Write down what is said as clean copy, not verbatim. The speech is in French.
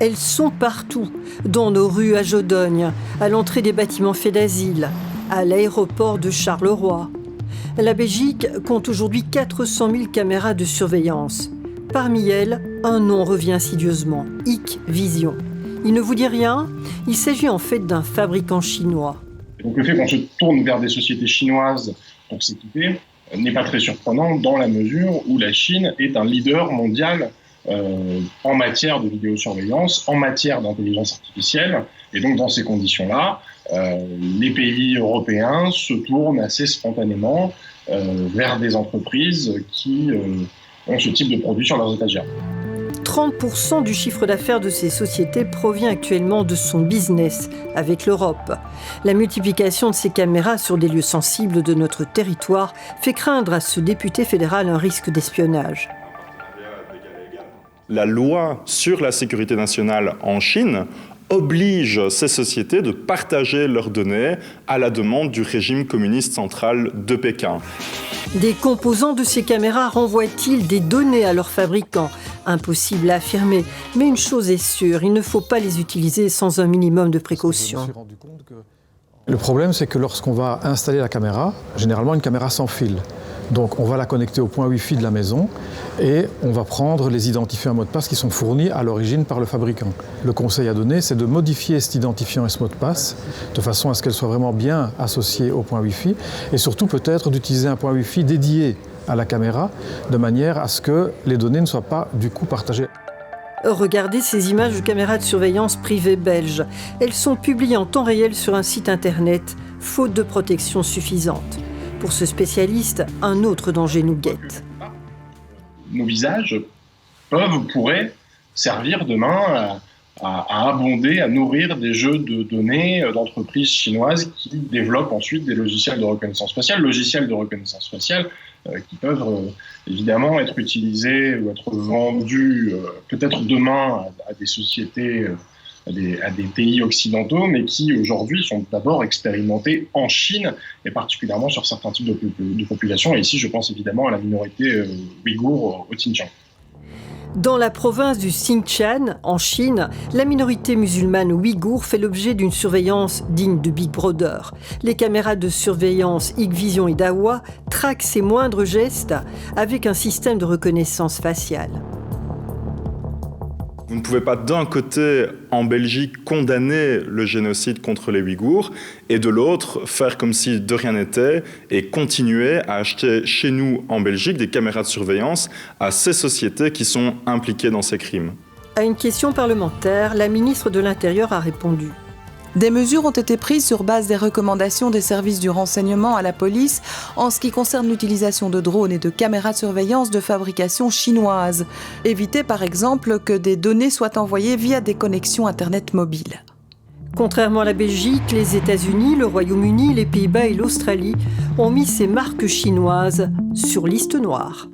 Elles sont partout, dans nos rues à Jodogne, à l'entrée des bâtiments faits d'asile, à l'aéroport de Charleroi. La Belgique compte aujourd'hui 400 000 caméras de surveillance. Parmi elles, un nom revient insidieusement, Hikvision. Il ne vous dit rien ? Il s'agit en fait d'un fabricant chinois. Donc le fait qu'on se tourne vers des sociétés chinoises pour s'équiper n'est pas très surprenant dans la mesure où la Chine est un leader mondial en matière de vidéosurveillance, en matière d'intelligence artificielle. Et donc dans ces conditions-là, les pays européens se tournent assez spontanément vers des entreprises qui ont ce type de produits sur leurs étagères. 30% du chiffre d'affaires de ces sociétés provient actuellement de son business avec l'Europe. La multiplication de ces caméras sur des lieux sensibles de notre territoire fait craindre à ce député fédéral un risque d'espionnage. La loi sur la sécurité nationale en Chine oblige ces sociétés de partager leurs données à la demande du régime communiste central de Pékin. Des composants de ces caméras renvoient-ils des données à leurs fabricants ? Impossible à affirmer, mais une chose est sûre, il ne faut pas les utiliser sans un minimum de précaution. Le problème, c'est que lorsqu'on va installer la caméra, généralement une caméra sans fil. Donc on va la connecter au point Wi-Fi de la maison et on va prendre les identifiants et mots de passe qui sont fournis à l'origine par le fabricant. Le conseil à donner, c'est de modifier cet identifiant et ce mot de passe de façon à ce qu'elle soit vraiment bien associée au point Wi-Fi et surtout peut-être d'utiliser un point Wi-Fi dédié à la caméra de manière à ce que les données ne soient pas du coup partagées. Regardez ces images de caméras de surveillance privées belges. Elles sont publiées en temps réel sur un site internet, faute de protection suffisante. Pour ce spécialiste, un autre danger nous guette. Nos visages pourraient servir demain à abonder, à nourrir des jeux de données d'entreprises chinoises qui développent ensuite des logiciels de reconnaissance faciale, qui peuvent évidemment être utilisés ou être vendus peut-être demain à des sociétés, à des pays occidentaux, mais qui aujourd'hui sont d'abord expérimentés en Chine et particulièrement sur certains types de populations. Et ici, je pense évidemment à la minorité ouïghour au Xinjiang. Dans la province du Xinjiang, en Chine, la minorité musulmane ouïghour fait l'objet d'une surveillance digne de Big Brother. Les caméras de surveillance Hikvision et Dahua traquent ses moindres gestes avec un système de reconnaissance faciale. Vous ne pouvez pas d'un côté, en Belgique, condamner le génocide contre les Ouïghours et de l'autre, faire comme si de rien n'était et continuer à acheter chez nous, en Belgique, des caméras de surveillance à ces sociétés qui sont impliquées dans ces crimes. À une question parlementaire, la ministre de l'Intérieur a répondu. Des mesures ont été prises sur base des recommandations des services du renseignement à la police en ce qui concerne l'utilisation de drones et de caméras de surveillance de fabrication chinoise. Éviter par exemple que des données soient envoyées via des connexions Internet mobiles. Contrairement à la Belgique, les États-Unis, le Royaume-Uni, les Pays-Bas et l'Australie ont mis ces marques chinoises sur liste noire.